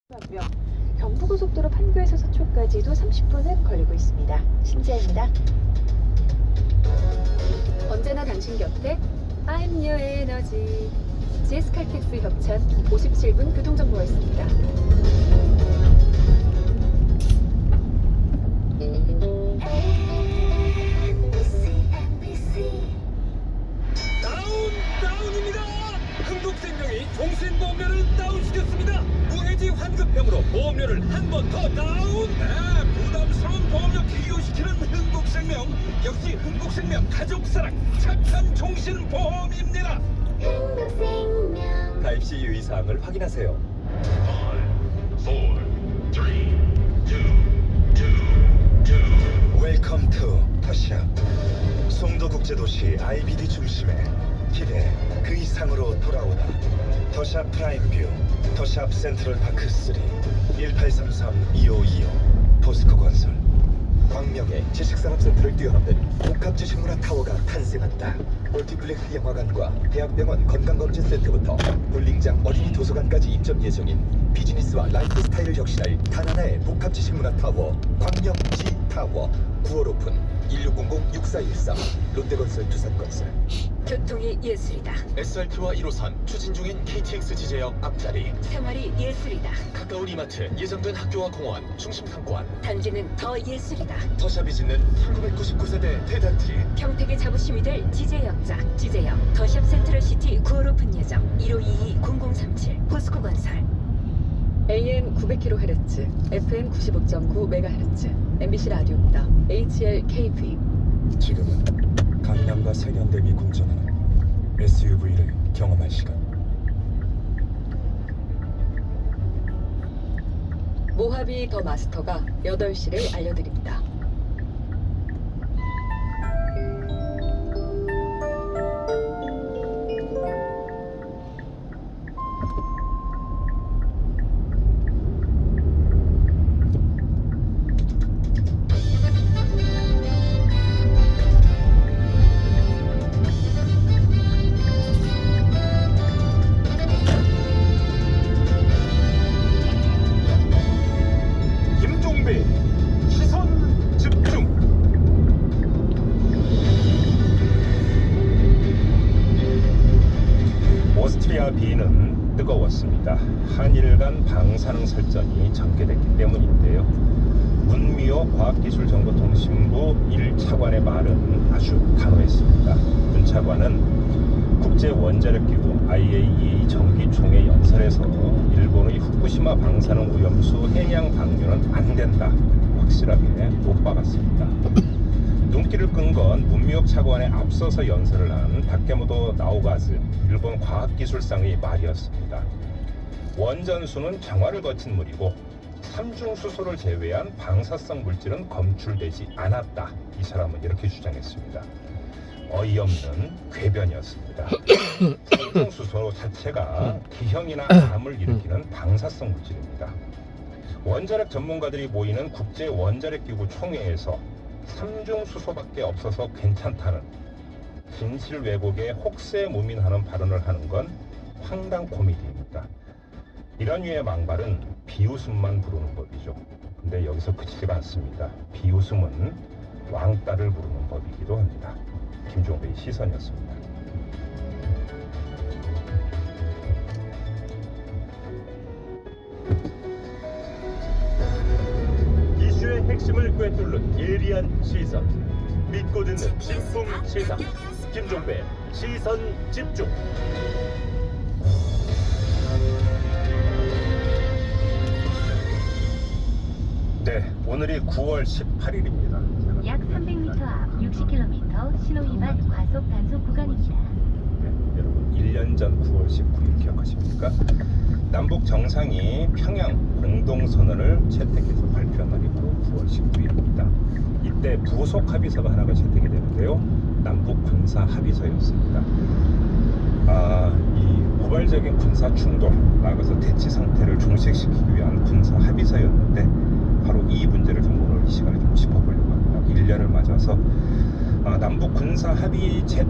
며 경부고속도로 판교에서 서초까지도 30분은 걸리고 있습니다. 신지아입니다. 언제나 당신 곁에 I'm your energy. GS칼텍스 협찬 57분 교통정보가 있습니다. 다운입니다. 흥국생명이 종신보험료를 다운시켰습니다. 무해지 환급형으로 보험료를 한 번 더 다운. 부담스러운 보험료 비교시키는 흥국생명. 역시 흥국생명 가족사랑 착한 종신보험입니다. 흥국생명. 가입 시 유의사항을 확인하세요. 5, 4, 3, 2, 2. 웰컴 투 더샵. 송도국제도시 IBD 중심에 기대 그 이상으로 돌아오다. 더샵 프라임뷰, 더샵 센트럴파크 3, 1833-2525 포스코건설. 광명의 지식산업센터를 뛰어넘는 복합지식문화타워가 탄생한다. 멀티플렉스 영화관과 대학병원 건강검진센터부터 볼링장 어린이 도서관까지 입점 예정인 비즈니스와 라이프스타일을 혁신할 단 하나의 복합지식문화타워 광명지타워. 9월 오픈. 1600-6413 롯데건설 두산건설. 교통이 예술이다. SRT와 1호선 추진 중인 KTX 지제역 앞자리. 생활이 예술이다. 가까운 이마트, 예정된 학교와 공원, 중심 상권. 단지는 더 예술이다. 더샵이 짓는 1999세대 대단지. 평택의 자부심이 될 지제역자 지제역 더샵 센트럴시티 9월 오픈 예정. 1522-0037 포스코건설. AM 900kHz, FM 95.9MHz, MBC 라디오입니다. HLKV. 지금은 강남과 세련됨이 공존하는 SUV를 경험할 시간. 모하비 더 마스터가 8시를 알려드립니다. 김종배 시선 집중. 오스트리아 비는 뜨거웠습니다. 한일 간 방사능 설전이 전개됐기 때문인데요. 문미호 과학기술정보통신부 1차관의 말은 아주 단호했습니다. 문 차관은 국제원자력기구 IAEA 정기총회 연설에서 일본의 후쿠시마 방사능 오염수 해양 방류는 안 된다, 확실하게 못 박았습니다. 눈길을 끈 건 문미옥 차관에 앞서서 연설을 한 다케모토 나오가즈 일본 과학기술상의 말이었습니다. 원전수는 정화를 거친 물이고 삼중수소를 제외한 방사성 물질은 검출되지 않았다. 이 사람은 이렇게 주장했습니다. 어이없는 궤변이었습니다. 삼중수소 자체가 기형이나 암을 일으키는 방사성 물질입니다. 원자력 전문가들이 모이는 국제원자력기구 총회에서 삼중수소밖에 없어서 괜찮다는 진실 왜곡에 혹세무민하는 발언을 하는 건 황당 코미디입니다. 이런 류의 망발은 비웃음만 부르는 법이죠. 근데 여기서 그치지가 않습니다. 비웃음은 왕따를 부르는 법이기도 합니다. 김종배의 시선이었습니다. 이슈의 핵심을 꿰뚫는 예리한 시선, 믿고 듣는 진품 시상, 김종배 시선 집중. 네, 오늘이 9월 18일입니다. 약 300m 앞 60km 신호 위반 과속 단속 구간입니다. 네, 여러분 1년 전 9월 19일 기억하십니까? 남북 정상이 평양 공동선언을 채택해서 발표한 날이 바로 9월 19일입니다. 이때 부속 합의서가 하나가 채택이 되는데요. 남북 군사 합의서였습니다. 이 우발적인 군사 충돌, 나아가서 대치 상태를 종식시키기 위한 군사 합의서였는데 바로 이 문제를 좀 오늘 이 시간에 좀 짚어보려고 합니다. 1년을 맞아서 남북 군사 합의 채택이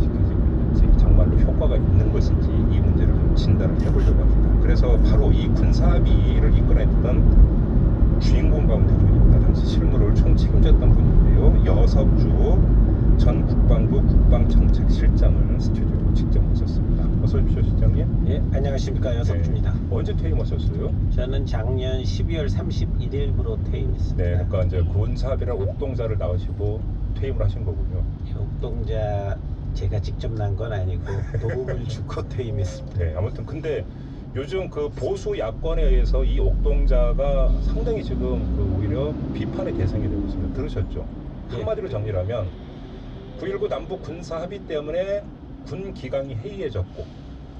지켜지고 있는지, 정말로 효과가 있는 것인지 이 문제를 좀 진단을 해보려고 합니다. 그래서 바로 이 군사합의를 이끌어냈던 주인공 가운데 분입니다. 당시 실무를 총책임졌던 분인데요. 여석주 전 국방부 국방정책실장을 스튜디오로 직접 모셨습니다. 어서 오십시오, 실장님. 예, 안녕하십니까. 여석주입니다. 언제 퇴임하셨어요? 저는 작년 12월 31일부로 퇴임했습니다. 네, 그러니까 이제 군사합의랑 옥동자를 나오시고 퇴임을 하신 거군요. 옥동자 제가 직접 난 건 아니고 도움을 주고 퇴임했습니다. 네, 아무튼 근데 요즘 그 보수 야권에 의해서 이 옥동자가 상당히 지금 그 오히려 비판의 대상이 되고 있습니다. 들으셨죠? 예. 한마디로 정리하면 9.19 남북 군사 합의 때문에 군 기강이 해이해졌고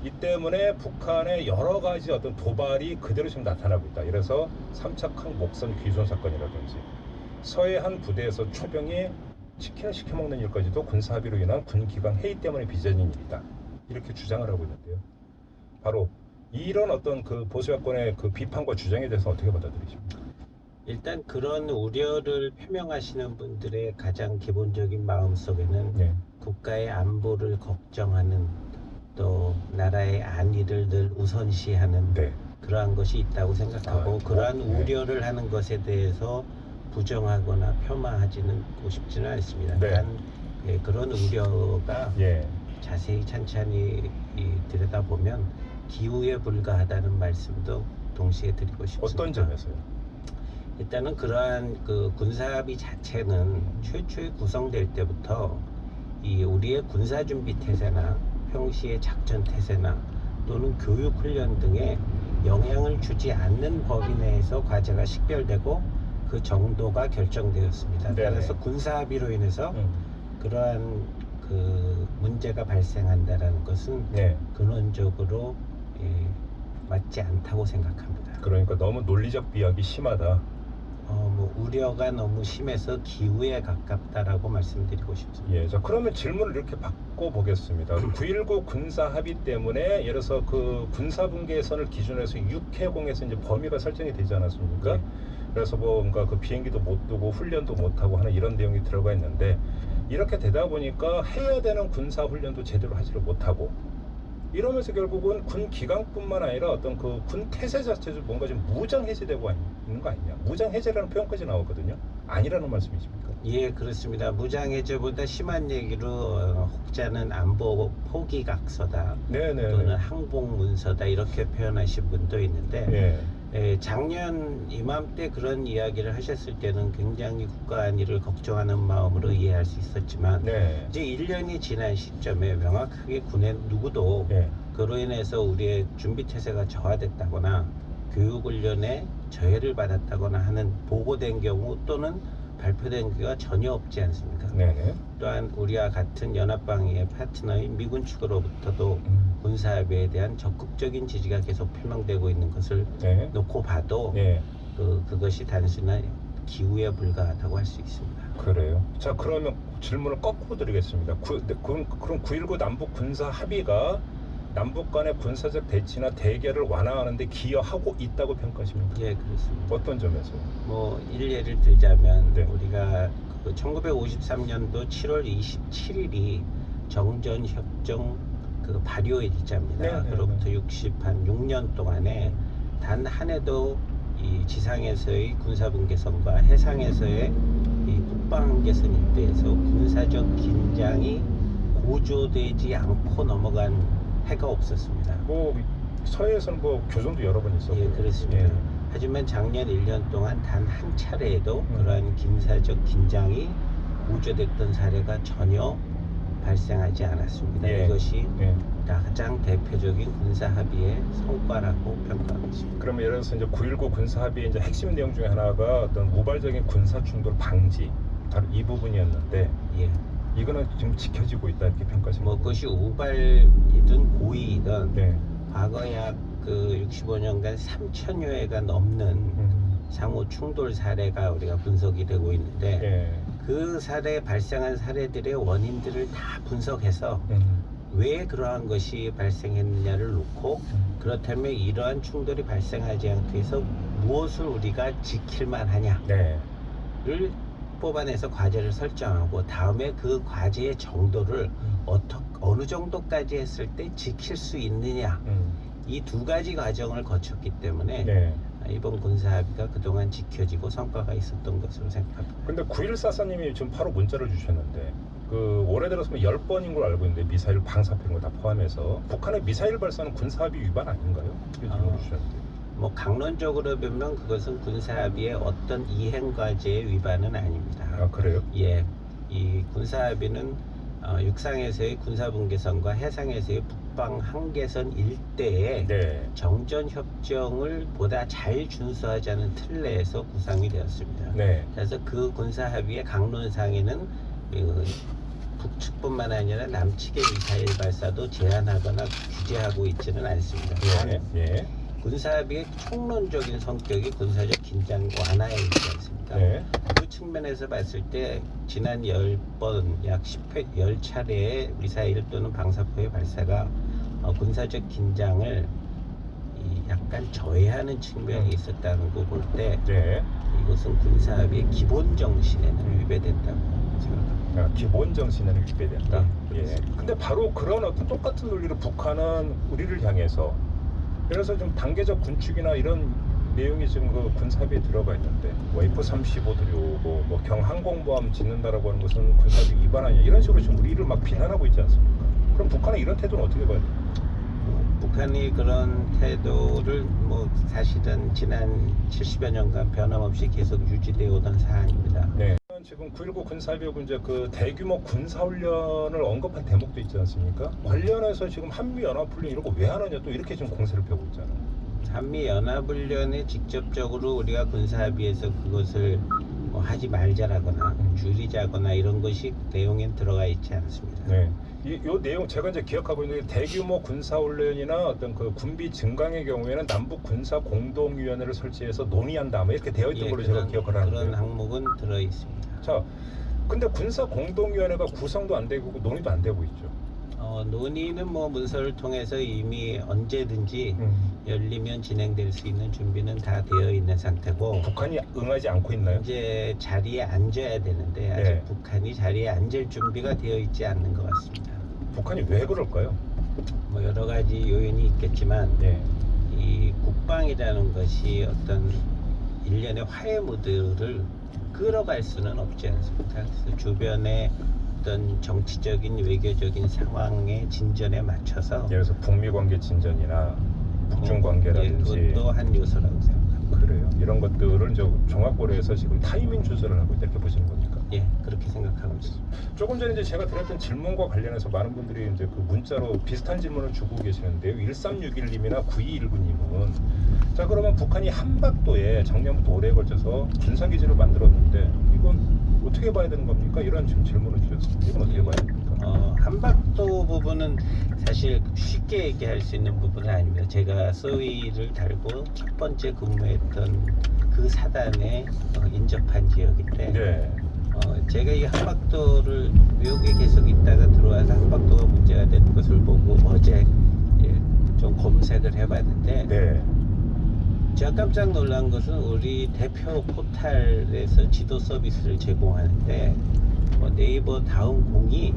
이 때문에 북한의 여러 가지 어떤 도발이 그대로 지금 나타나고 있다. 이래서 삼척항 목선 귀손 사건이라든지 서해안 부대에서 초병이 치킨을 시켜먹는 일까지도 군사 합의로 인한 군 기강 해이 때문에 빚어진 일이다. 이렇게 주장을 하고 있는데요. 바로 이런 어떤 그 보수 야권의 그 비판과 주장에 대해서 어떻게 받아들이십니까? 일단 그런 우려를 표명하시는 분들의 가장 기본적인 마음 속에는 네. 국가의 안보를 걱정하는 또 나라의 안위를 늘 우선시하는 네. 그러한 것이 있다고 생각하고 그러한 네. 우려를 하는 것에 대해서 부정하거나 폄하하지는 싶지는 않습니다. 네. 단 그런 우려가 예. 자세히 찬찬히 들여다보면 기우에 불과하다는 말씀도 동시에 드리고 싶습니다. 어떤 점에서요? 일단은 그러한 그 군사합의 자체는 최초에 구성될 때부터 이 우리의 군사준비 태세나 평시의 작전 태세나 또는 교육 훈련 등에 영향을 주지 않는 범위 내에서 과제가 식별되고 그 정도가 결정되었습니다. 네네. 따라서 군사합의로 인해서 그러한 그 문제가 발생한다라는 것은 네. 근원적으로 맞지 않다고 생각합니다. 그러니까 너무 논리적 비약이 심하다. 뭐 우려가 너무 심해서 기우에 가깝다라고 말씀드리고 싶습니다. 예, 자 그러면 질문을 이렇게 바꿔보겠습니다. 9.19 군사 합의 때문에 예를 들어서 그 군사 분계선을 기준으로 해서 육해공에서 이제 범위가 설정이 되지 않았습니까? 네. 그래서 뭔가 그 비행기도 못 두고 훈련도 못 하고 하는 이런 내용이 들어가 있는데 이렇게 되다 보니까 해야 되는 군사 훈련도 제대로 하지를 못하고 이러면서 결국은 군 기강뿐만 아니라 어떤 그 군 태세 자체도 뭔가 좀 무장 해제되고 있는 거 아니냐? 무장 해제라는 표현까지 나오거든요. 아니라는 말씀이십니까? 예, 그렇습니다. 무장 해제보다 심한 얘기로 혹자는 안보 포기 각서다 네네. 또는 항복 문서다 이렇게 표현하신 분도 있는데 예. 작년 이맘때 그런 이야기를 하셨을 때는 굉장히 국가 안위를 걱정하는 마음으로 이해할 수 있었지만 네. 이제 1년이 지난 시점에 명확하게 군의 누구도 예. 그로 인해서 우리의 준비 태세가 저하됐다거나 교육훈련에 저해를 받았다거나 하는 보고된 경우 또는 발표된 경우가 전혀 없지 않습니까? 네네. 또한 우리와 같은 연합방위의 파트너인 미군 측으로부터도 군사합의에 대한 적극적인 지지가 계속 표명되고 있는 것을 네. 놓고 봐도 예. 그것이 단순한 기우에 불과하다고 할 수 있습니다. 그래요. 자 그러면 질문을 거꾸로 드리겠습니다. 그럼 9.19 남북 군사 합의가 남북 간의 군사적 대치나 대결을 완화하는 데 기여하고 있다고 평가하십니까? 예, 그렇습니다. 어떤 점에서? 뭐 일례를 들자면 네. 우리가 그 1953년도 7월 27일이 정전협정 그 발효일자입니다. 네, 그로부터 6년 동안에 단 한 해도 이 지상에서의 군사분계선과 해상에서의 이 북방한계선 일대에서 군사적 긴장이 고조되지 않고 넘어간 해가 없었습니다. 뭐 서해에서는 뭐 교전도 여러 번 있었고. 예, 그렇습니다. 하지만 작년 1년 동안 단 한 차례에도 그러한 군사적 긴장이 고조됐던 사례가 전혀 발생하지 않았습니다. 예. 이것이 예. 가장 대표적인 군사 합의의 성과라고 평가하고 있습니다. 그러면 예를 들어서 이제 9.19 군사 합의의 이제 핵심 내용 중에 하나가 어떤 우발적인 군사 충돌 방지 바로 이 부분이었는데 예. 이거는 지금 지켜지고 있다 이렇게 평가하십니까? 뭐 그것이 우발이든 고의이든 네. 과거 약 그 65년간 3,000여 회가 넘는 상호 충돌 사례가 우리가 분석이 되고 있는데 예. 그 사례 발생한 사례들의 원인들을 다 분석해서 왜 그러한 것이 발생했느냐를 놓고 그렇다면 이러한 충돌이 발생하지 않기 위해서 무엇을 우리가 지킬만 하냐를 네. 뽑아내서 과제를 설정하고 다음에 그 과제의 정도를 어느 정도까지 했을 때 지킬 수 있느냐 이 두 가지 과정을 거쳤기 때문에 네. 이번 군사합의가 그동안 지켜지고 성과가 있었던 것으로 생각합니다. 근데 9144님이 지금 바로 문자를 주셨는데 올해 들어서 10번인 걸 알고 있는데 미사일 방사표 이런 거 다 포함해서 북한의 미사일 발사는 군사합의 위반 아닌가요? 이렇게 질문을 주셨는데. 뭐 강론적으로 보면 그것은 군사합의의 어떤 이행과제의 위반은 아닙니다. 아 그래요? 예, 이 군사합의는 육상에서의 군사분계선과 해상에서의 북방 한계선 일대에 네. 정전 협정을 보다 잘 준수하자는 틀 내에서 구상이 되었습니다. 네. 그래서 그 군사합의의 강론상에는 북측뿐만 아니라 남측의 미사일 발사도 제한하거나 규제하고 있지는 않습니다. 예. 예. 군사합의의 총론적인 성격이 군사적 긴장 완화에 있지 않습니까? 네. 그 측면에서 봤을 때 지난 10번 약 10차례의 미사일 또는 방사포의 발사가 군사적 긴장을 약간 저해하는 측면이 있었다는 거 볼 때 네. 이것은 군사합의의 기본 정신에는 위배된다고 생각합니다. 아, 기본 정신에는 위배된다. 네, 예. 근데 바로 그런 어떤 똑같은 논리로 북한은 우리를 향해서 그래서 좀 단계적 군축이나 이런 내용이 지금 그 군사합의에 들어가 있는데 뭐 F-35 들여오고 뭐 경항공모함 짓는다라고 하는 것은 군사합의 위반 아니냐 이런 식으로 지금 우리를 막 비난하고 있지 않습니까? 그럼 북한은 이런 태도는 어떻게 봐야 돼요? 북한이 그런 태도를 뭐 사실은 지난 70여 년간 변함없이 계속 유지되어 오던 사안입니다. 네. 지금 9.19 군사합의하고 이제 그 대규모 군사훈련을 언급한 대목도 있지 않습니까? 관련해서 지금 한미연합훈련 이런 거 왜 하느냐 또 이렇게 지금 공세를 펴고 있잖아요. 한미연합훈련에 직접적으로 우리가 군사합의에서 그것을 뭐 하지 말자라거나 줄이자거나 이런 것이 내용엔 들어가 있지 않습니다. 네. 요 내용 제가 이제 기억하고 있는 게 대규모 군사훈련이나 어떤 그 군비 증강의 경우에는 남북 군사 공동위원회를 설치해서 논의한다 뭐 이렇게 되어 있던 걸로 제가 기억을 하는데 그런 항목은 들어 있습니다. 자, 근데 군사 공동위원회가 구성도 안 되고 논의도 안 되고 있죠. 논의는 뭐 문서를 통해서 이미 언제든지 열리면 진행될 수 있는 준비는 다 되어 있는 상태고 북한이 응하지 않고 있나요? 이제 자리에 앉아야 되는데 아직 네. 북한이 자리에 앉을 준비가 되어 있지 않는 것 같습니다. 북한이 왜 그럴까요? 뭐 여러 가지 요인이 있겠지만 네. 이 국방이라는 것이 어떤 일련의 화해 무드를 끌어갈 수는 없지 않습니까? 그래서 주변의 어떤 정치적인 외교적인 상황의 진전에 맞춰서 예를 들어서 북미 관계 진전이나 북중 관계라든지 그것도 한 요소라고 생각합니다. 그래요. 이런 것들을 이제 종합고려해서 지금 타이밍 조절을 하고 있다 이렇게 보시는 겁니까? 예, 그렇게 생각하고 있습니다. 조금 전에 이제 제가 드렸던 질문과 관련해서 많은 분들이 이제 그 문자로 비슷한 질문을 주고 계시는데요. 1361님이나 9219님은 자 그러면 북한이 한박도에 작년부터 올해에 걸쳐서 군사기지를 만들었는데 이건 어떻게 봐야 되는 겁니까? 이런 지금 질문을 주셨습니다. 이건 어떻게 봐야 됩니까? 한박도 부분은 사실 쉽게 얘기할 수 있는 부분은 아닙니다. 제가 소위를 달고 첫 번째 근무했던 그 사단에 인접한 지역인데 네. 제가 이 한박도를 미국에 계속 있다가 들어와서 한박도가 문제가 되는 것을 보고 어제 좀 검색을 해봤는데 네. 제가 깜짝 놀란 것은 우리 대표 포탈에서 지도 서비스를 제공하는데 네이버 다음 공이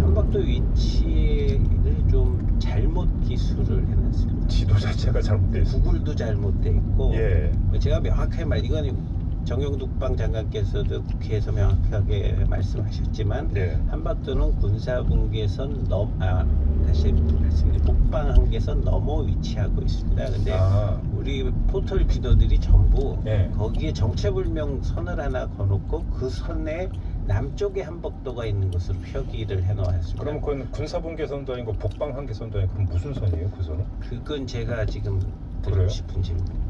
한박도 위치를 좀 잘못 기술을 해놨습니다. 지도 자체가 잘못돼 있어요. 구글도 잘못돼 있고 예. 제가 명확하게 이건 정경두 국방장관께서도 국회에서 명확하게 말씀하셨지만 네. 한박도는 군사분계선 다시 말씀드립니다. 북방 한계선 넘어 위치하고 있습니다. 근데 우리 포털 지도들이 전부 네. 거기에 정체불명 선을 하나 거놓고 그 선에 남쪽에 한박도가 있는 것으로 표기를 해놓았습니다. 그럼 그건 군사분계선도 아니고 북방 한계선도 아니고 그럼 무슨 선이에요? 그 선은? 그건 제가 지금 그래요? 드리고 싶은 질문입니다.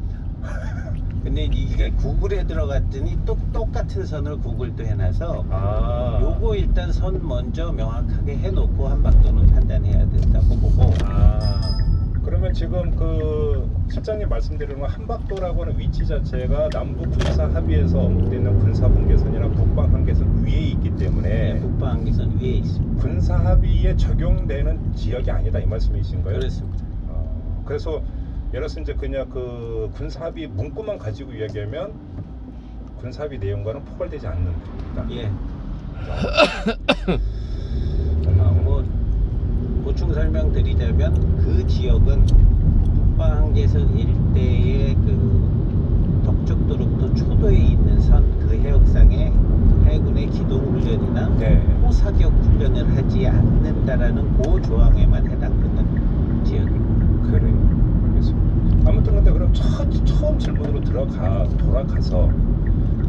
근데 이게 구글에 들어갔더니 똑같은 선을 구글도 해놔서 요거 일단 선 먼저 명확하게 해놓고 한박도는 판단해야 된다고 보고 그러면 지금 그 실장님 말씀드리는 건 한박도라고 하는 위치 자체가 남북 군사 합의에서 언급되는 군사분계선이나 북방 한계선 위에 있기 때문에 북방 한계선 위에 있습니다. 군사 합의에 적용되는 지역이 아니다 이 말씀이신가요? 그렇습니다. 그래서 예를 들어서 이제 그냥 그 군사 합의 문구만 가지고 이야기하면 군사 합의 내용과는 포괄되지 않는 겁니다. 예. 뭐 보충 설명드리자면 그 지역은 북방항제선 일대의 그 덕적도로부터 초도에 있는 선 그 해역상에 해군의 기동훈련이나 네. 호사격 훈련을 하지 않는다라는 그 조항에만 해당되는 지역입니다. 그래요. 알겠습니다. 아무튼 근데 그럼 처음 질문으로 돌아가서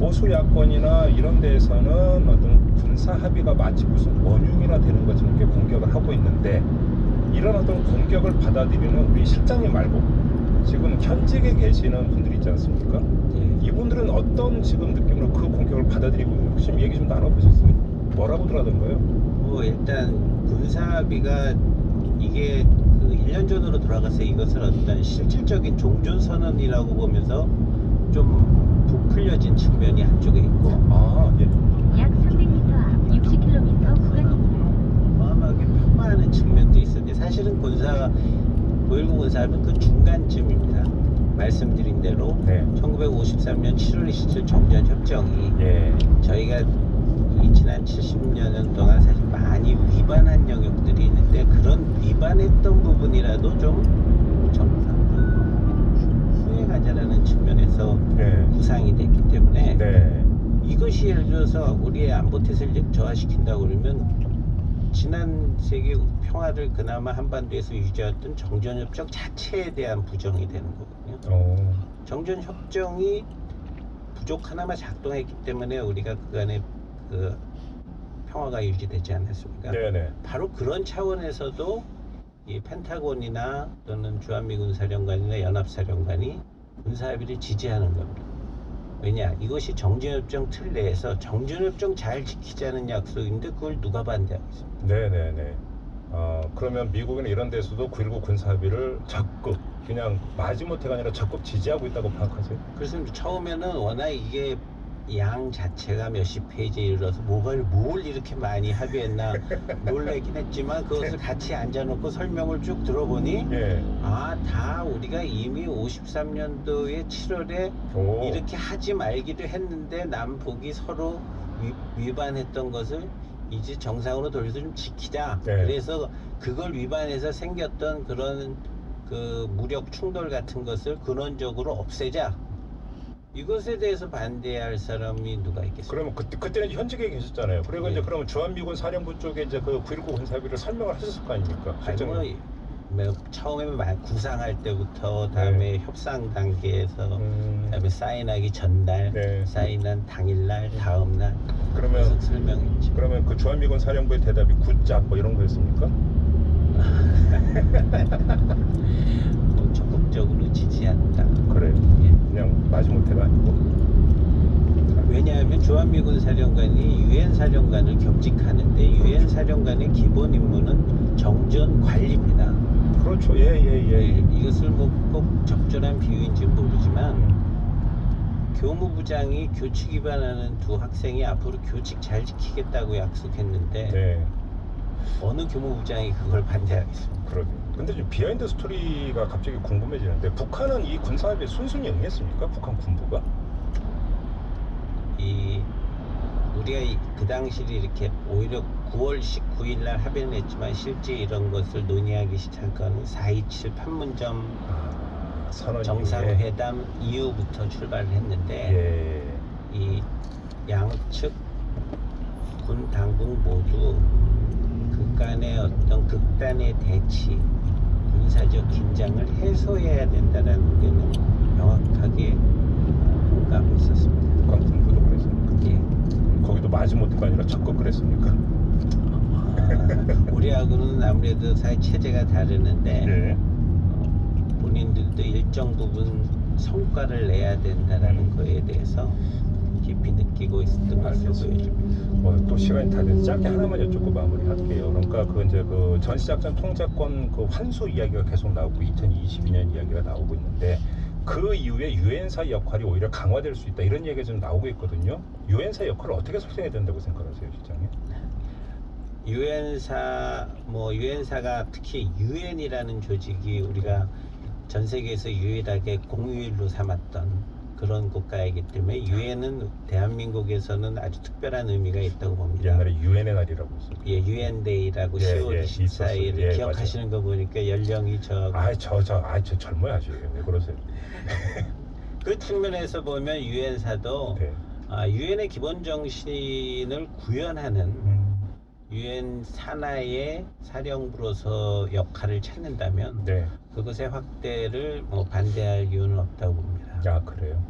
보수 야권이나 이런 데에서는 어떤 군사 합의가 마치 무슨 원흉이나 되는 것처럼 이렇게 공격을 하고 있는데, 이런 어떤 공격을 받아들이는 우리 실장님 말고 지금 현직에 계시는 분들이 있지 않습니까? 예. 이분들은 어떤 지금 느낌으로 그 공격을 받아들이고 있는지 혹시 얘기 좀 나눠보셨어요? 뭐라고 들하던가요? 뭐 일단 군사합의가 이게 그 1년 전으로 돌아가서 이것을 어떤 실질적인 종전선언이라고 보면서 좀 부풀려진 측면이 한쪽에 있고, 아, 예. 약 300m 앞 60km 구간입니다. 어마어마하게 폄하하는 측면도 있었는데, 사실은 9.19 군사합의는 그 중간쯤입니다. 말씀드린 대로 네. 1953년 7월 27일 정전협정이 예. 저희가 이 지난 70년 동안 사실 많이 위반한 영역들이 있는데, 그런 위반했던 부분이라도 좀 정상적으로 수행하자라는 측면에서 네. 구상이 됐기 때문에 네. 이것이 예를 들어서 우리의 안보 태세를 저하시킨다고 그러면 지난 세기 평화를 그나마 한반도에서 유지했던 정전협정 자체에 대한 부정이 되는 거거든요. 정전협정이 부족하나마 작동했기 때문에 우리가 그간의 그 평화가 유지되지 않았습니까? 네네. 바로 그런 차원에서도 이 펜타곤이나 또는 주한미군사령관이나 연합사령관이 군사합의를 지지하는 겁니다. 왜냐? 이것이 정전협정 틀 내에서 정전협정 잘 지키자는 약속인데 그걸 누가 반대하겠습니까? 네네네. 그러면 미국은 이런 데서도 9.19 군사합의를 적극, 그냥 마지못해가 아니라 적극 지지하고 있다고 파악하세요? 그래서 처음에는 워낙 이게 양 자체가 몇십 페이지에 이르러서 뭘 이렇게 많이 합의했나 놀라긴 했지만, 그것을 같이 앉아놓고 설명을 쭉 들어보니 예. 다 우리가 이미 53년도에 7월에 오. 이렇게 하지 말기도 했는데 남북이 서로 위반했던 것을 이제 정상으로 돌려서 좀 지키자. 네. 그래서 그걸 위반해서 생겼던 그런 그 무력 충돌 같은 것을 근원적으로 없애자. 이것에 대해서 반대할 사람이 누가 있겠어요? 그러면 그때는 현직에 계셨잖아요. 그리고 네. 이제 그러면 주한미군 사령부 쪽에 이제 그 9.19 군사합의를 설명을 하셨을 거 아닙니까? 아니, 뭐 처음에 구상할 때부터, 네. 다음에 협상 단계에서, 그다음에 사인하기 전날, 네. 사인한 당일날, 다음날 그러면 계속 설명했죠. 그러면 그 주한미군 사령부의 대답이 굿잡 뭐 이런 거였습니까? 뭐 적극적으로 지지한다. 그래요. 예. 그냥 마지못해가 아니고. 왜냐하면 주한미군 사령관이 유엔 사령관을 겸직하는데, 유엔 사령관의 기본 임무는 정전 관리입니다. 그렇죠. 예. 이것을 뭐 꼭 적절한 비유인지는 모르지만, 교무부장이 교칙 위반하는 두 학생이 앞으로 교칙 잘 지키겠다고 약속했는데 네. 어느 교무부장이 그걸 반대하겠습니까? 그러게요. 근데 좀 비하인드 스토리가 갑자기 궁금해지는데, 북한은 이 군사합의에 순순히 응했습니까? 북한 군부가? 우리가 그 당시를 이렇게 오히려 9월 19일 날 합의는 했지만, 실제 이런 것을 논의하기 시작한 건 4.27 판문점 선언 정상회담 이후부터 출발을 했는데, 예. 이 양측 군 당국 모두 그간의 어떤 극단의 대치, 군사적 긴장을 해소해야 된다는 데는 명확하게 공감했었습니다. 북한 군부도 그랬습니까? 예. 거기도 마지못해가 아니라 적극 그랬습니까? 우리하고는 아무래도 사회 체제가 다르는데, 예. 본인들도 일정 부분 성과를 내야 된다라는 거에 대해서 깊이 느끼고 있었던 것을 보여줍니다. 또 시간이 다 돼서 짧게 하나만 여쭙고 마무리할게요. 그러니까 그 이제 그 전시작전 통제권 그 환수 이야기가 계속 나오고 2022년 이야기가 나오고 있는데, 그 이후에 유엔사 역할이 오히려 강화될 수 있다, 이런 얘기가 좀 나오고 있거든요. 유엔사 역할을 어떻게 설정해야 된다고 생각하세요, 실장님? 유엔사가 특히 유엔이라는 조직이 우리가 전 세계에서 유일하게 공휴일로 삼았던 그런 국가이기 때문에 유엔은 대한민국에서는 아주 특별한 의미가 있다고 봅니다. 옛날에 유엔의 날이라고 했었죠. 예, 유엔데이라고 예, 10월 예, 24일을 있었어요. 예, 기억하시는 거 보니까 연령이 저 젊어요 아직. 왜 그러세요? 그 측면에서 보면 유엔사도 네. 유엔의 기본 정신을 구현하는 유엔 산하의 사령부로서 역할을 찾는다면 네. 그것의 확대를 뭐 반대할 이유는 없다고 봅니다. 아 그래요?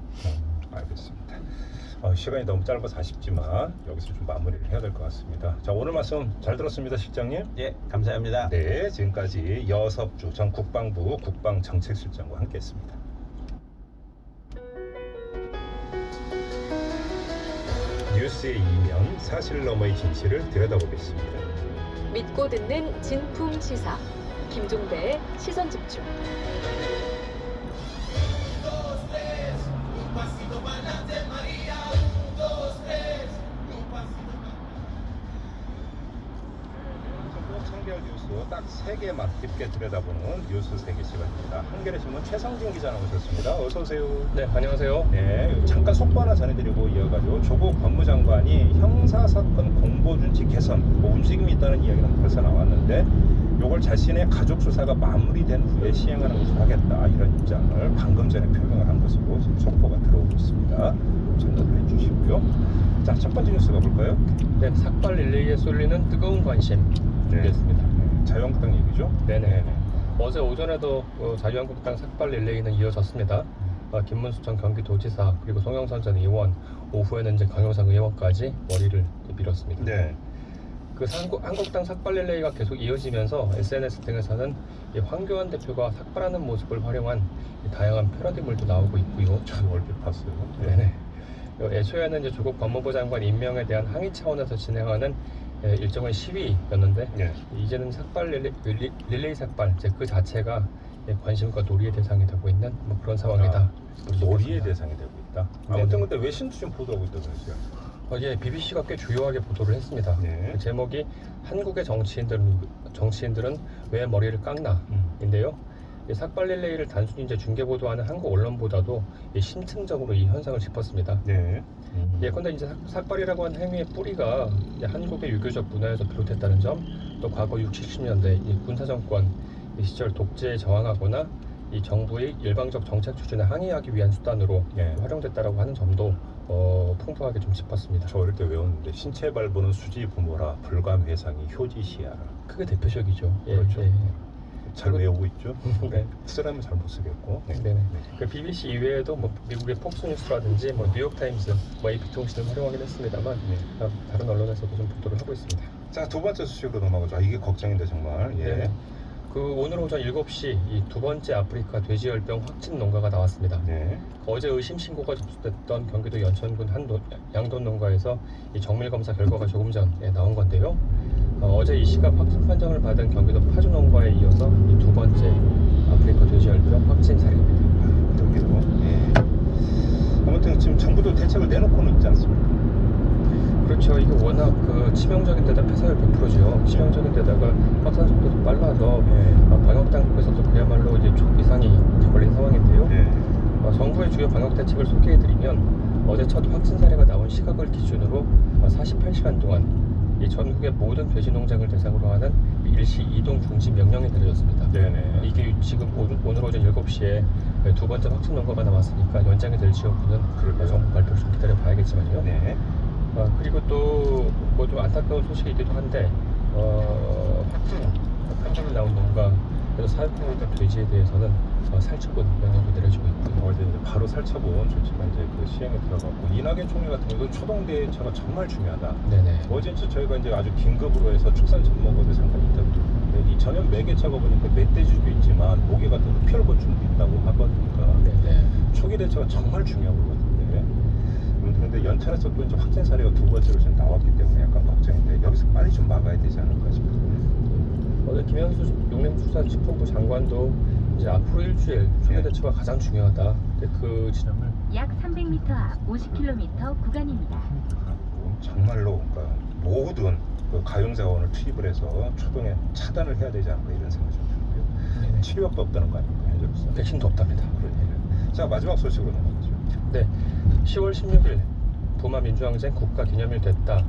알겠습니다. 시간이 너무 짧아서 아쉽지만 여기서 좀 마무리를 해야 될 것 같습니다. 자, 오늘 말씀 잘 들었습니다, 실장님. 예, 감사합니다. 네, 지금까지 여섭주 전 국방부 국방정책실장과 함께했습니다. 뉴스의 이면, 사실 너머의 진실을 들여다보겠습니다. 믿고 듣는 진품 시사 김종배의 시선 집중. 청결 뉴스 딱 3개 맛깊게 들여다보는 뉴스 세계 시간입니다. 한겨레신문 최성진 기자 나오셨습니다. 어서 오세요. 네, 안녕하세요. 네, 잠깐 속보 하나 전해드리고 이어가지고 조국 법무장관이 형사사건 공보준칙 개선 뭐 움직임이 있다는 이야기는 벌써 나왔는데 요걸 자신의 가족 수사가 마무리된 후에 시행하는 것으로 하겠다 이런 입장을 방금 전에 표명을 한 것으로 지금 속보가 들어오고 있습니다. 참고를 해주시고요. 자, 첫 번째 뉴스 가볼까요? 네, 삭발 릴레이에 쏠리는 뜨거운 관심 준비했습니다. 자유한국당 얘기죠? 네네. 어제 오전에도 자유한국당 삭발 릴레이는 이어졌습니다. 김문수 전 경기도지사 그리고 송영선 전 의원, 오후에는 이제 강효상 의원까지 머리를 밀었습니다. 네. 그 한국당 삭발 릴레이가 계속 이어지면서 SNS 등에서는 이 황교안 대표가 삭발하는 모습을 활용한 이 다양한 패러디물도 나오고 있고요. 전 얼핏 봤어요. 네네. 애초에는 이제 조국 법무부 장관 임명에 대한 항의 차원에서 진행하는 일정한 시위였는데 네. 이제는 삭발 릴레이 삭발 그 자체가 관심과 놀이의 대상이 되고 있는 뭐 그런 상황이다. 놀이의 대상이 되고 있다. 네네. 아무튼 근데 왜 신투좀 보도하고 있다면서요? 어제 BBC가 꽤 주요하게 보도를 했습니다. 네. 그 제목이 한국의 정치인들은 왜 머리를 깎나인데요. 이 삭발 릴레이를 단순히 이제 중계 보도하는 한국 언론보다도 심층적으로 이 현상을 짚었습니다. 네. 예컨대 이제 삭발이라고 하는 행위의 뿌리가 한국의 유교적 문화에서 비롯했다는 점, 또 과거 60, 70년대 이 군사정권 시절 독재에 저항하거나 이 정부의 일방적 정책 추진에 항의하기 위한 수단으로 활용됐다라고 하는 점도 풍부하게 좀 짚었습니다. 저 어릴 때 외웠는데 신체 발부는 수지 부모라 불감 회상이 효지시하라. 그게 대표적이죠. 그렇죠. 잘 외우고 있죠. 네. 쓰라면 잘 못 쓰겠고. 네. 네네. 그 BBC 이외에도 뭐 미국의 폭스뉴스라든지 뭐 뉴욕타임스, 뭐 AP통신을 활용하긴 했습니다만 다른 언론에서도 좀 보도를 하고 있습니다. 자, 두 번째 소식으로 넘어가죠. 이게 걱정인데 정말. 예. 네. 그 오늘 오전 7시 이 두 번째 아프리카 돼지열병 확진 농가가 나왔습니다. 네. 어제 의심 신고가 접수됐던 경기도 연천군 양돈 농가에서 이 정밀 검사 결과가 조금 전에 나온 건데요. 어제 이 시각 확진 판정을 받은 경기도 파주 농가에 이어서 이 두 번째 아프리카 돼지열병 확진 사례입니다. 여기도. 예. 아무튼 지금 정부도 대책을 내놓고는 있지 않습니까? 그렇죠. 이게 워낙 그 치명적인 데다 폐사율 100%죠. 치명적인 데다가 확산 속도도 빨라서 방역 당국에서도 그야말로 이제 초비상이 걸린 상황인데요. 정부의 주요 방역 대책을 소개해드리면 어제 첫 확진 사례가 나온 시각을 기준으로 48시간 동안 이 전국의 모든 돼지 농장을 대상으로 하는 일시 이동 중지 명령이 내려졌습니다. 네네. 이게 지금 오늘 오전 7시에 두 번째 확진 농가가 나왔으니까 연장이 될지 여부는 정부 발표를 좀 기다려봐야겠지만요. 네. 그리고 또 뭐 좀 안타까운 소식이기도 한데 확진 판정이 나온 농가 그래서 사육하는 돼지에 대해서는 살처분 명령도 내려지고 있고요. 어제 이제 바로 살처분 조치가 이제 그 시행에 들어갔고 이낙연 총리 같은 경우도 초동 대처가 정말 중요하다. 네네. 어제 저희가 이제 아주 긴급으로 해서 축산 전문가들 잠깐 인터뷰를 했는데 이 전염 매개체가 보니까 멧돼지도 있지만 모기 같은 거 피혈곤충도 있다고 하거든요. 네네. 초기 대처가 정말 중요한 것 같은데. 그런데 연천에서 또 이제 확진 사례가 두 번째로 지금 나왔기 때문에 약간 걱정인데 여기서 빨리 좀 막아야 되지 않을까 싶습니다. 어제 김현수 농림수산식품부 장관도 이제 앞으로 일주일 초기 대처가 가장 중요하다. 그 지점을 약 300m 앞 50km 구간입니다. 정말로 그러니까 모든 그 가용자원을 투입을 해서 초동에 차단을 해야 되지 않을까 이런 생각이 좀 들고요. 치료약도 없다는 거 아닙니까 현재로서? 백신도 없답니다. 자, 마지막 소식으로 넘어가죠. 네, 10월 16일 부마 민주항쟁 국가기념일 됐다.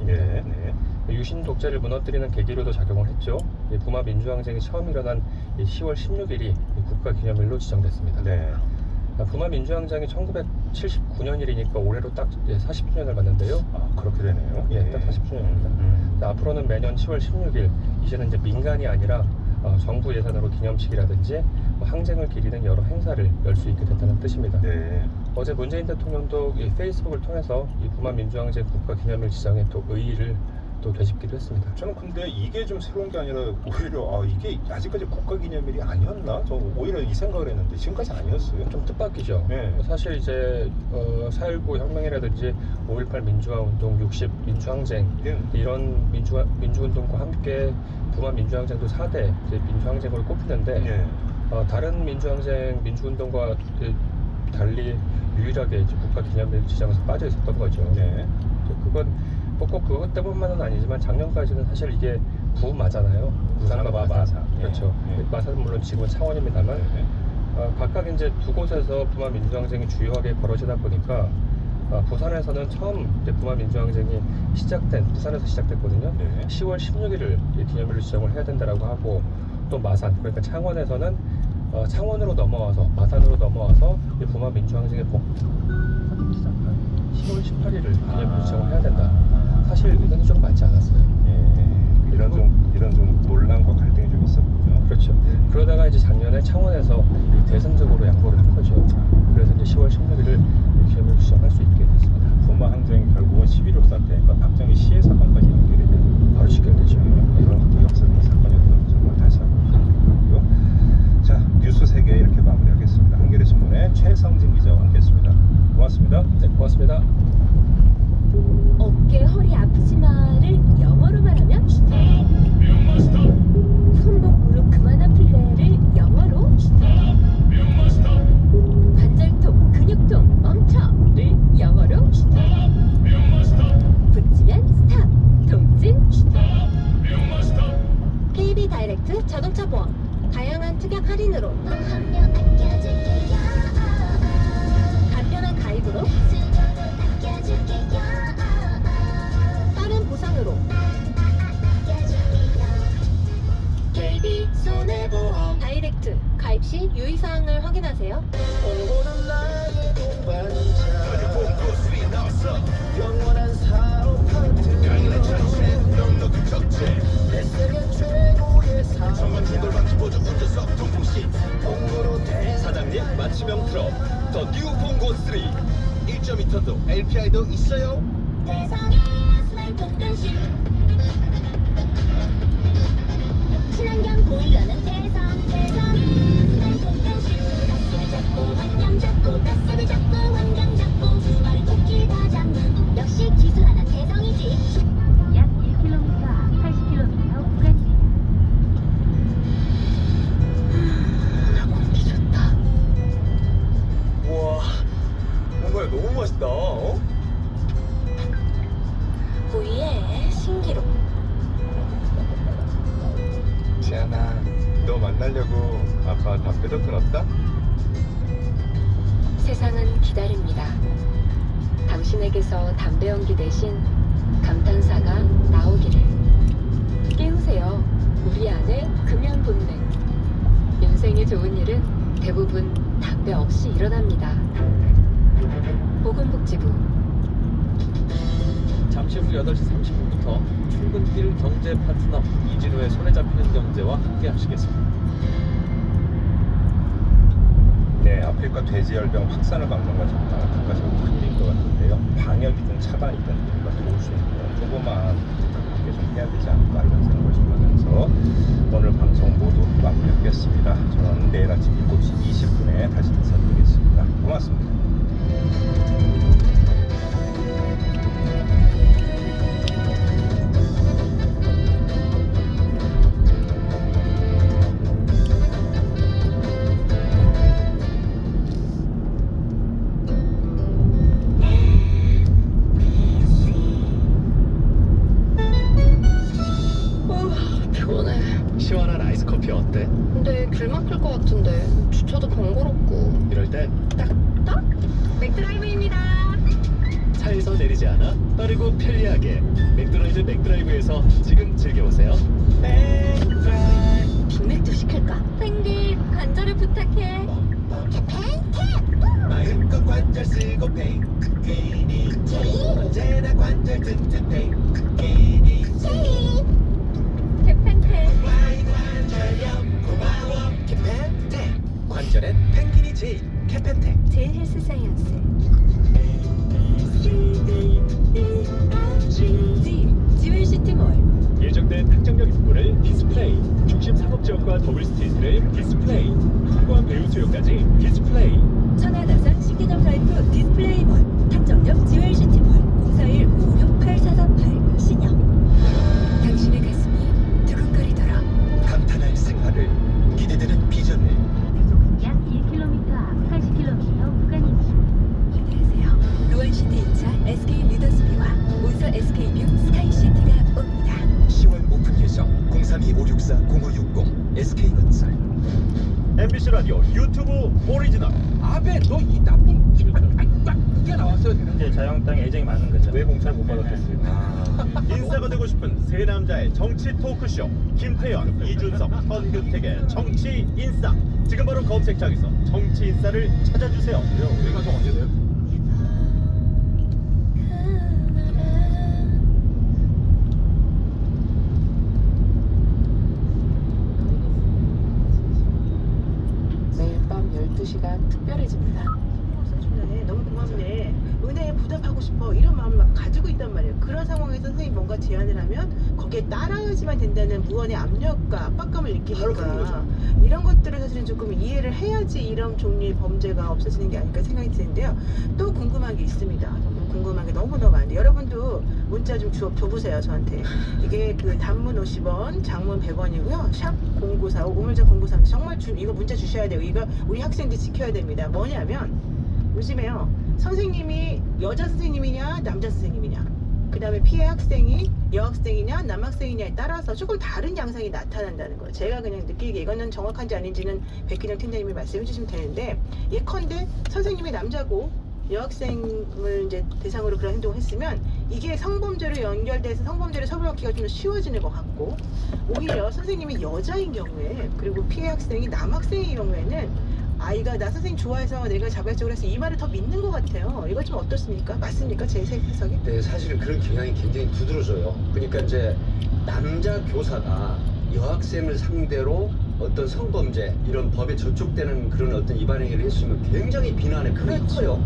네, 네. 유신 독재를 무너뜨리는 계기로도 작용을 했죠. 이 부마 민주항쟁이 처음 일어난 이 10월 16일이 국가기념일로 지정됐습니다. 네. 부마 민주항쟁이 1979년일이니까 올해로 딱 40주년을 맞는데요. 아, 그렇게 되네요. 예, 딱 40주년입니다. 앞으로는 매년 10월 16일 이제는 이제 민간이 아니라 정부 예산으로 기념식이라든지 항쟁을 기리는 여러 행사를 열 수 있게 됐다는 뜻입니다. 네. 어제 문재인 대통령도 이 페이스북을 통해서 이 부마 민주항쟁 국가기념일 지정에 또 의의를 또 되짚기도 했습니다. 저는 근데 이게 좀 새로운 게 아니라 오히려 이게 아직까지 국가기념일이 아니었나? 저 오히려 이 생각을 했는데 지금까지 아니었어요. 좀 뜻밖이죠. 네. 사실 이제 4.19 혁명이라든지 5.18 민주화 운동, 60 민주항쟁 네. 이런 민주운동과 함께 부마 민주항쟁도 4대 민주항쟁으로 꼽히는데 네. 다른 민주항쟁, 민주운동과 달리 유일하게 이제 국가기념일 지정에서 빠져 있었던 거죠. 네. 그건 꼭 그것 때문만은 아니지만 작년까지는 사실 이게 부마잖아요. 부산과 마산. 예. 그렇죠. 예. 마산은 물론 지금은 창원입니다만 네. 각각 이제 두 곳에서 부마 민주항쟁이 주요하게 벌어지다 보니까 부산에서는 처음 이제 부마 민주항쟁이 부산에서 시작됐거든요. 네. 10월 16일을 기념일로 지정을 해야 된다라고 하고 또 마산 그러니까 창원에서는 창원으로 넘어와서 마산으로 넘어와서 이 부마 민주항쟁의 10월 18일을 기념일로 지정을 해야 된다. 사실 의견이 좀 맞지 않았어요. 예. 이런 좀 논란과 갈등이 좀 있었군요. 그렇죠. 그러다가 이제 작년에 창원에서 대승적으로 양보를 한 거죠. 그래서 이제 10월 16일을 기념일로 지정할 수 있게 됐습니다. 부마 항쟁이 결국은 11.5 사태니까 박정희 시해 사건까지 연결이 되는 바로 직결되죠. 이런 것도 역사적인 사건이었다는 점을 다시 한번 강조하고요. 자, 뉴스 3개 이렇게 마무리하겠습니다. 한겨레 신문의 최성진 기자와 함께했습니다. 고맙습니다. 네, 고맙습니다. 어깨, 허리 아프지마를 영어로 말하면 손목, 무릎 그만 아플래를 영어로 관절통, 근육통 멈춰를 영어로 붙이면 스탑, 통증 KB 다이렉트 자동차 보험 다양한 특약 할인으로 간편한 가입으로 빠른 보상으로 KB 손해보험 다이렉트 가입 시 유의사항을 확인하세요. 사장님 맞춤형 트럭 더 뉴 퐁고 3 1.2톤도 LPI도 있어요. 대성의 스마일통 변신 친환경 보일러는 대성의 스마일통 변신 가스를 잡고 환경 잡고 가스를 잡고 환경 잡고 두 마리 토끼 다 잡는 역시 기술 하나 대성이지. 약 1km 앞 80km 구간입니다. 오늘 공기 좋다. 우와, 뭔가 너무 맛있다. 고유의 신기록. 지안아, 너 만나려고 아빠 담배도 끊었다? 세상은 기다립니다. 당신에게서 담배 연기 대신 감탄사가 나오기를. 깨우세요. 우리 안의 금연 본능. 인생에 좋은 일은 대부분 담배 없이 일어납니다. 보건복지부. 잠시 후 8시 30분부터 출근길 경제 파트너 이진우의 손에 잡히는 경제와 함께 하시겠습니다. 네, 아프리카 돼지열병 확산을 막는 건 정말 국가적으로 큰 일인 것 같은데요. 방역이든 차단이든 우리가 도울 수 있는 조그마한 그렇게 좀 해야 되지 않을까 이런 생각을 좀 하면서 오늘 방송 모두 마무리하겠습니다. 저는 내일 아침 7시 20분에 다시 인사드리겠습니다. 고맙습니다. 시원한 아이스 커피 어때? 근데 길 막힐 것 같은데 주차도 번거롭고 이럴 땐 딱 맥드라이브입니다. 차에서 내리지 않아 빠르고 편리하게 맥도날드 맥드라이브에서 지금 즐겨보세요. 빅맥도 시킬까? 펭귄 관절을 부탁해. 마음껏 관절 쓰고 펭귄이 언제나 관절 튼튼 펭귄이 개펜테. 관절염 고마워 캐펜텍 관절엔 펭귄이 제일 캐펜텍 제일 헬스 사이언스. 지웰시티몰. 예정된 확정력 입구를 디스플레이 중심 상업지역과 더블 스트리트를 디스플레이 풍부한 배우 수요까지 디스플레이 천안아산 신기념 라이프 디스플레이몰. 탐정역 지웰시티몰. 041-556-8448 신영. 당신의 가슴이 두근거리더라. 감탄할 생활을 기대되는 비전을 약 1km 앞 80km 구간입니다. 안녕하세요. 로안시티인차 SK 리더스비와 온서 SK뷰 스카이시티가 옵니다. 10월 오픈 예정 032-564-0560 SK건설. MBC 라디오 유튜브 오리지널 아베 너 이 나쁜 딱 그게 나왔어야 되는데. 이제 자유한국당에 애정이 많은 거죠. 왜 공차를 못 받았겠어요? 인싸가 되고 싶은 세 남자의 정치 토크쇼 김태현, 이준석, 헌균택의 정치 인싸 지금 바로 검색창에서 정치 인싸를 찾아주세요. 우리 가족 언제 돼요? 매일 밤 12시가 특별해집니다. 써주네. 너무 고맙네. 은혜에 보답하고 싶어. 이런 마음을 막 가지고 있단 말이에요. 그런 상황에서 선생님이 뭔가 제안을 하면 거기에 따라야지만 된다는 무언의 압력과 압박감을 느끼니까 이런 것들을 사실은 조금 이해를 해야지 이런 종류의 범죄가 없어지는 게 아닐까 생각이 드는데요. 또 궁금한 게 있습니다. 정말 궁금한 게 너무너무 많은데 여러분도 문자 좀 줘보세요. 저한테. 이게 그 단문 50원, 장문 100원이고요. 샵 0945, 우물정 0943. 정말 이거 문자 주셔야 돼요. 이거 우리 학생들 지켜야 됩니다. 뭐냐면 요즘에요. 선생님이 여자 선생님이냐 남자 선생님이냐, 그 다음에 피해 학생이 여학생이냐 남학생이냐에 따라서 조금 다른 양상이 나타난다는 거예요. 제가 그냥 느끼기에 이거는 정확한지 아닌지는 백기령 팀장님이 말씀해 주시면 되는데, 예컨대 선생님이 남자고 여학생을 이제 대상으로 그런 행동을 했으면 이게 성범죄로 연결돼서 성범죄를 처벌받기가 좀 더 쉬워지는 것 같고, 오히려 선생님이 여자인 경우에 그리고 피해 학생이 남학생의 경우에는 아이가 나 선생님 좋아해서 내가 자발적으로 해서 이 말을 더 믿는 것 같아요. 이거 좀 어떻습니까? 맞습니까? 제 해석이? 네, 사실 그런 경향이 굉장히 두드러져요. 그러니까 이제 남자 교사가 여학생을 상대로 어떤 성범죄 이런 법에 저촉되는 그런 어떤 위반 행위를 했으면 굉장히 비난의 크게 커요.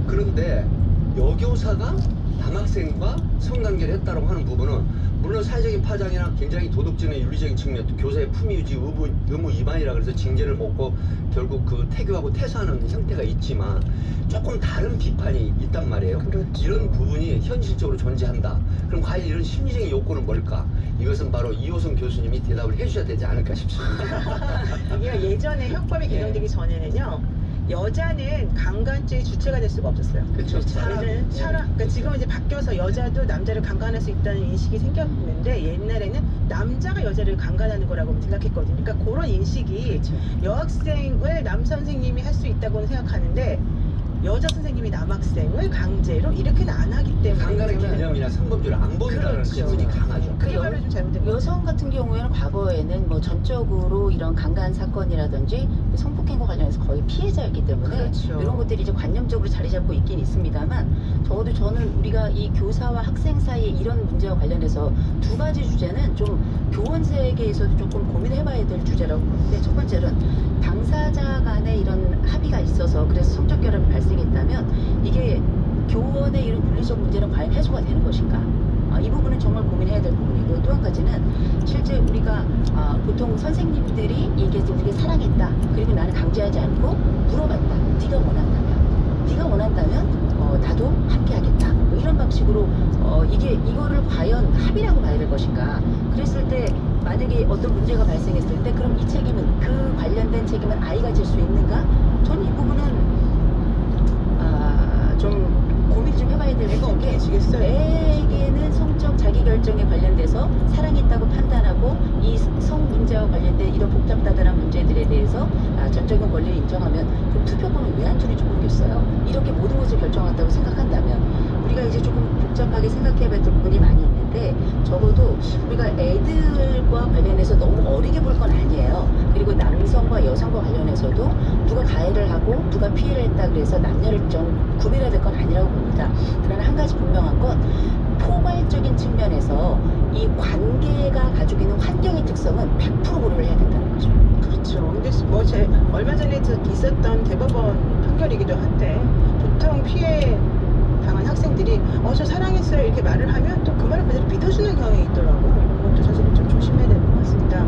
그런데 여교사가 남학생과 성관계를 했다고 하는 부분은 물론 사회적인 파장이나 굉장히 도덕적인 윤리적인 측면, 또 교사의 품위 유지 의무 위반이라 그래서 징계를 먹고 결국 그 태교하고 퇴사하는 형태가 있지만 조금 다른 비판이 있단 말이에요. 그렇죠. 이런 부분이 현실적으로 존재한다. 그럼 과연 이런 심리적인 요건은 뭘까? 이것은 바로 이호성 교수님이 대답을 해주셔야 되지 않을까 싶습니다. 이게 예전에 형법이 개정되기 전에는요, 여자는 강간죄의 주체가 될 수가 없었어요. 그렇죠. 예전에는 그러니까 지금은 이제 바뀌어서 여자도 남자를 강간할 수 있다는 인식이 생겼는데, 옛날에는 남자가 여자를 강간하는 거라고 생각했거든요. 그러니까 그런 인식이 여학생을 남 선생님이 할 수 있다고는 생각하는데 여자 선생님이 남학생을 강제로 이렇게는 안 하기 때문에 강간의 개념이나 성범죄를 안 본다는 기분이 강하죠. 그게 바로 좀 잘못된 거죠. 여성 같은 경우에는 과거에는 뭐 전적으로 이런 강간 사건이라든지 성폭행과 관련해서 거의 피해자였기 때문에 그렇죠. 이런 것들이 이제 관념적으로 자리 잡고 있긴 있습니다만, 적어도 저는 우리가 이 교사와 학생 사이에 이런 문제와 관련해서 두 가지 주제는 좀 교원 세계에서도 조금 고민해봐야 될 주제라고 보는데, 첫 번째는 당사자 간에 이런 합의가 있어서 그래서 성적 결합이 발생했다면 이게 교원의 이런 윤리적 문제는 과연 해소가 되는 것인가? 이 부분은 정말 고민해야 될 부분이고, 또 한 가지는 실제 우리가 보통 선생님들이 얘기해서 우리가 사랑했다, 그리고 나는 강제하지 않고 물어봤다, 네가 원한다면 나도 함께 하겠다, 뭐 이런 방식으로 이거를 과연 합의라고 봐야 될 것인가? 그랬을 때 만약에 어떤 문제가 발생했을 때 그럼 이 책임은, 그 관련된 책임은 아이가 질 수 있는가? 저는 이 부분은 좀 고민을 좀 해봐야 될 부분인 게, 애에게는 성적 자기결정에 관련돼서 사랑했다고 판단하고 이 성 문제와 관련된 이런 복잡다단한 문제들에 대해서 전적인 권리를 인정하면 그럼 투표권을 왜 안 주는지 모르겠어요. 이런 이렇게 모든 것을 결정한다고 생각한다면 우리가 이제 조금 복잡하게 생각해야 될 부분이 많이 있는데 적어도 우리가 애들과 관련해서 너무 어리게 볼 건 아니에요. 그리고 남성과 여성과 관련해서도 누가 가해를 하고 누가 피해를 했다 그래서 남녀를 좀 구별해야 될 건 아니라고 봅니다. 그러나 한 가지 분명한 건 포괄적인 측면에서 이 관계가 가지고 있는 환경의 특성은 100% 고려를 해야 된다는 거죠. 그렇죠. 근데 뭐 얼마 전에 있었던 대법원 판결이기도 한데 보통 피해 당한 학생들이 저 사랑했어요 이렇게 말을 하면 또 그 말을 그대로 믿어주는 경향이 있더라고. 이런 것도 사실은 좀 조심해야 될 것 같습니다.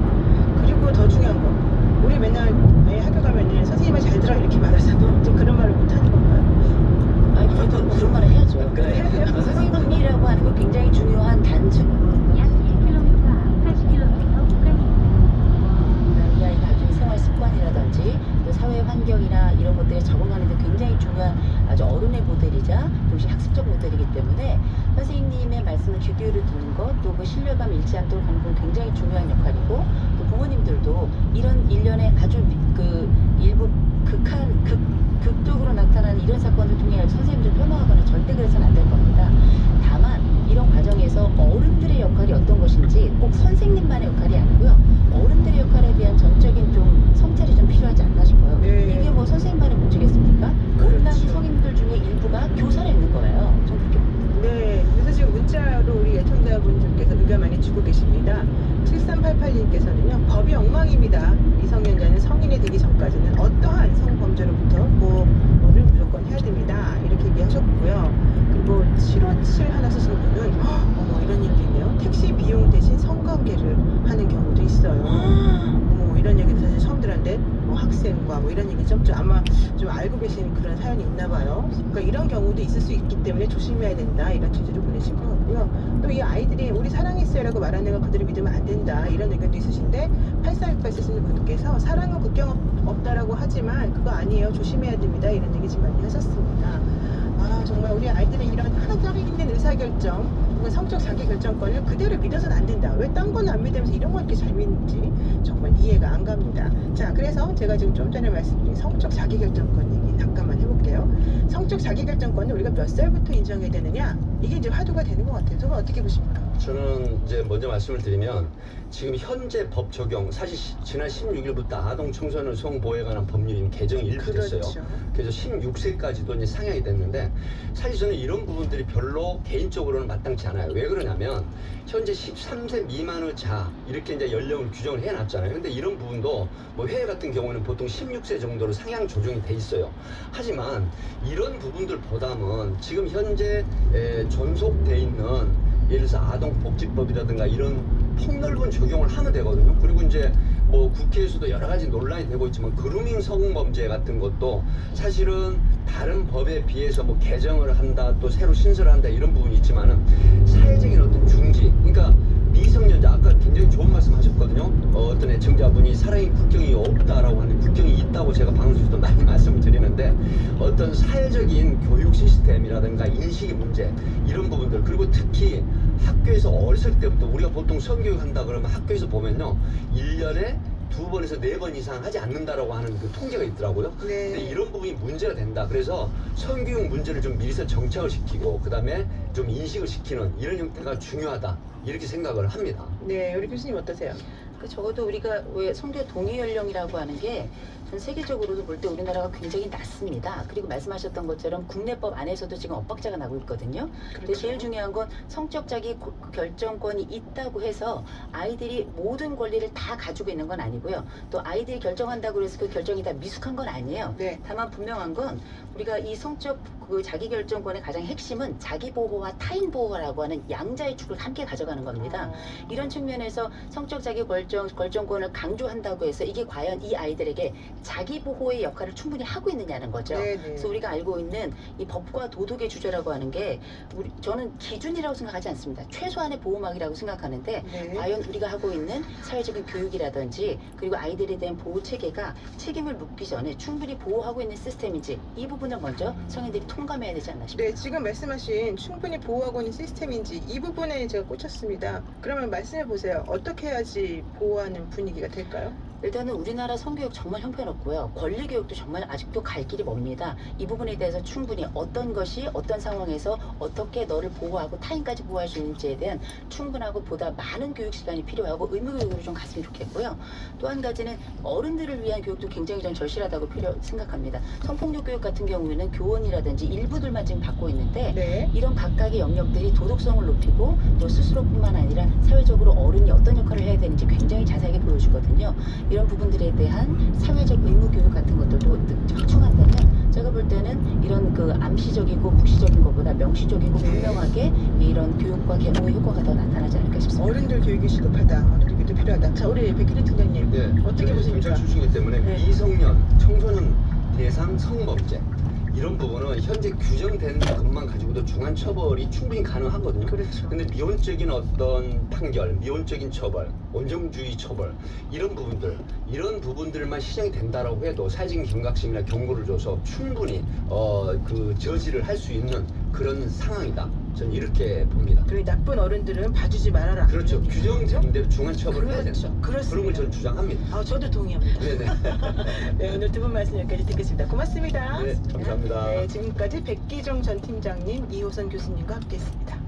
그리고 더 중요한 건 우리 맨날 학교 가면은 선생님을 잘 들어 이렇게 말하잖아요. 이제 그런 말을 못 하는 건가요? 아니 그래도 그런 말을 해야죠. 그래요? 선생님이라고 하는 건 굉장히 중요한 단순 약 1km 앞 80km 구간입니다. 이 아이가 나중에 생활 습관이라든지 또 사회 환경이나 이런 것들에 적응하는 데 굉장히 중요한 아주 어른의 모델이자 동시에 학습적 모델이기 때문에 선생님의 말씀을 귀 기울여 듣는 것 또 그 신뢰감 잃지 않도록 하는 건 굉장히 중요한 역할이고 또 부모님들도 이런 일련의 아주 그 일부 극적으로 나타나는 이런 사건을 통해 선생님들 폄하하거나 절대 그래서는 안 될 겁니다. 다만 이런 과정에서 어른들의 역할이 어떤 것인지 꼭 선생님만의 역할이 아니고요. 어른들의 역할에 대한 전적인 좀 성찰이 좀 필요하지 않나 싶어요. 네. 이게 뭐 선생님만의 문제겠습니까? 온갖 성인들 중에 일부가 교사를 있는 거예요. 좀 그렇게 네, 그래서 지금 문자로 우리 애청자분들께서 의견 많이 주고 계십니다. 7388님께서는요, 법이 엉망입니다. 미성년자는 성인이 되기 전까지는 어떠한 성범죄로부터 보호를 무조건 해야 됩니다. 이렇게 얘기하셨고요. 그리고 757 하나 쓰시는 분은, 어머, 이런 일도 있네요. 택시 비용 대신 성관계를 하는 경우도 있어요. 어머, 이런 얘기도 사실 처음 들었는데, 뭐 학생과 뭐 이런 얘기 좀 아마 좀 알고 계신 그런 사연이 있나 봐요. 그러니까 이런 경우도 있을 수 있기 때문에 조심해야 된다. 이런 취지로 보내신 것 같고요. 또 이 아이들이 우리 사랑했어요라고 말하는 걸 그들을 믿으면 안 된다. 이런 의견도 있으신데 8468 쓰시는 분께서 사랑은 국경 없다라고 하지만 그거 아니에요. 조심해야 됩니다. 이런 얘기 지금 많이 하셨습니다. 아 정말 우리 아이들의 이런 하나짜리 있는 의사결정, 성적 자기결정권을 그대로 믿어서는 안 된다. 왜 딴 건 안 믿으면서 이런 걸 이렇게 잘 믿는지 정말 이해가 안 갑니다. 자, 그래서 제가 지금 좀 전에 말씀드린 성적 자기결정권 얘기 잠깐만 해볼게요. 성적 자기결정권을 우리가 몇 살부터 인정해야 되느냐? 이게 이제 화두가 되는 것 같아요. 저는 어떻게 보십니까? 저는 이제 먼저 말씀을 드리면 지금 현재 법 적용 사실 지난 16일부터 아동 청소년 성보호에 관한 법률이 개정이 일부됐어요. 그렇죠. 그래서 16세까지도 이제 상향이 됐는데 사실 저는 이런 부분들이 별로 개인적으로는 마땅치 않아요. 왜 그러냐면 현재 13세 미만의 자 이렇게 이제 연령을 규정을 해놨잖아요. 근데 이런 부분도 뭐 해외 같은 경우는 보통 16세 정도로 상향 조정이 돼 있어요. 하지만 이런 부분들보다는 지금 현재 존속돼 있는 예를 들어서 아동복지법이라든가 이런 폭넓은 적용을 하면 되거든요. 그리고 이제 뭐 국회에서도 여러 가지 논란이 되고 있지만 그루밍 성범죄 같은 것도 사실은 다른 법에 비해서 뭐 개정을 한다 또 새로 신설을 한다 이런 부분이 있지만은 사회적인 어떤 중지 그러니까 미성년자 아까 굉장히 좋은 말씀 하셨거든요. 어떤 애청자분이 사랑의 국경이 없다라고 하는데 국경이 있다고 제가 방송에서도 많이 말씀을 드리는데 어떤 사회적인 교육 시스템이라든가 인식의 문제 이런 부분들 그리고 특히 학교에서 어렸을 때부터 우리가 보통 성교육 한다 그러면 학교에서 보면요 1년에 2번에서 4번 이상 하지 않는다라고 하는 그 통계가 있더라고요. 네. 근데 이런 부분이 문제가 된다. 그래서 성교육 문제를 좀 미리서 정착을 시키고 그 다음에 좀 인식을 시키는 이런 형태가 중요하다. 이렇게 생각을 합니다. 네, 우리 교수님 어떠세요? 적어도 우리가 왜 성교 동의 연령이라고 하는 게 전 세계적으로도 볼 때 우리나라가 굉장히 낮습니다. 그리고 말씀하셨던 것처럼 국내법 안에서도 지금 엇박자가 나고 있거든요. 근데 제일 중요한 건 성적 자기 결정권이 있다고 해서 아이들이 모든 권리를 다 가지고 있는 건 아니고요. 또 아이들이 결정한다고 해서 그 결정이 다 미숙한 건 아니에요. 네. 다만 분명한 건 우리가 이 성적 그 자기 결정권의 가장 핵심은 자기 보호와 타인 보호라고 하는 양자의 축을 함께 가져가는 겁니다. 이런 측면에서 성적 자기 결정권을 강조한다고 해서 이게 과연 이 아이들에게 자기 보호의 역할을 충분히 하고 있느냐는 거죠. 네네. 그래서 우리가 알고 있는 이 법과 도덕의 주제라고 하는 게 저는 기준이라고 생각하지 않습니다. 최소한의 보호막이라고 생각하는데 네. 과연 우리가 하고 있는 사회적인 교육이라든지 그리고 아이들에 대한 보호 체계가 책임을 묻기 전에 충분히 보호하고 있는 시스템인지 이 부분을 먼저 성인들이 통감해야 되지 않나 싶습니다. 네, 지금 말씀하신 충분히 보호하고 있는 시스템인지 이 부분에 제가 꽂혔습니다. 그러면 말씀해 보세요. 어떻게 해야지 보호하는 분위기가 될까요? 일단은 우리나라 성교육 정말 형편없고요. 권리교육도 정말 아직도 갈 길이 멉니다. 이 부분에 대해서 충분히 어떤 것이 어떤 상황에서 어떻게 너를 보호하고 타인까지 보호할 수 있는지에 대한 충분하고 보다 많은 교육 시간이 필요하고 의무교육으로 좀 갔으면 좋겠고요. 또 한 가지는 어른들을 위한 교육도 굉장히 좀 절실하다고 생각합니다. 성폭력 교육 같은 경우에는 교원이라든지 일부들만 지금 받고 있는데 네. 이런 각각의 영역들이 도덕성을 높이고 또 스스로뿐만 아니라 사회적으로 어른이 어떤 역할을 해야 되는지 굉장히 자세하게 보여주거든요. 이런 부분들에 대한 사회적 의무 교육 같은 것들도 확충한다면 제가 볼 때는 이런 그 암시적이고 묵시적인 것보다 명시적이고 분명하게 이런 교육과 계몽의 효과가 더 나타나지 않을까 싶습니다. 어른들 교육이 시급하다. 어른들 교육도 필요하다. 자, 우리 백기리 팀장님 네. 어떻게 보십니까? 경찰 출신이기 때문에 네. 미성년, 청소년 대상 성범죄 이런 부분은 현재 규정된 것만 가지고도 중한 처벌이 충분히 가능하거든요. 그렇죠. 근데 미온적인 어떤 판결, 미온적인 처벌, 온정주의 처벌 이런 부분들만 시정이 된다라고 해도 사회적인 경각심이나 경고를 줘서 충분히 그 저지를 할 수 있는 그런 상황이다. 저는 이렇게 봅니다. 그리고 나쁜 어른들은 봐주지 말아라. 그렇죠. 규정된 대로 중한 처벌을 해야 그렇죠. 된다. 그렇습니다. 그런 걸 저는 주장합니다. 아, 저도 동의합니다. 네네. 네, 오늘 두 분 말씀 여기까지 듣겠습니다. 고맙습니다. 네, 감사합니다. 네, 지금까지 백기정 전 팀장님, 이호선 교수님과 함께했습니다.